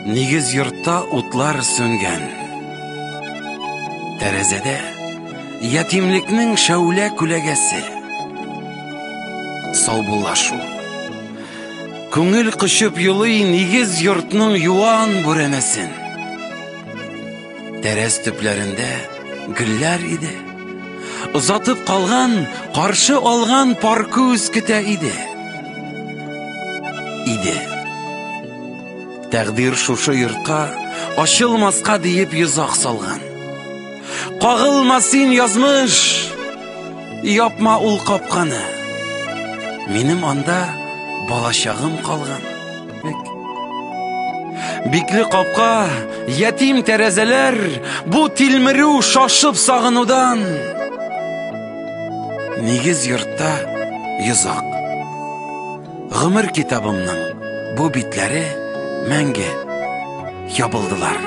Нигез йортта утлар сүнгән. Тәрәзәдә ятимлекнең шәүлә күләгәсе. Саубуллашу. Күңел кышып йолый нигез йортның юан бүрәнәсен. Тәрәз төпләрендә гөлләр иде. Озатып калган, каршы алган паркүз көтә иде. Тәкъдир шушы йортка ачылмаска диеп йозак салган. Кагылма син язмыш, япма ул капканы. Минем анда балачагым калган. Бикле капка, ятим тәрәзәләр, бу тилмерү шашып сагынудан. Нигез йортта йозак. Гомер китабымның бу битләре мәңге ябылдылар.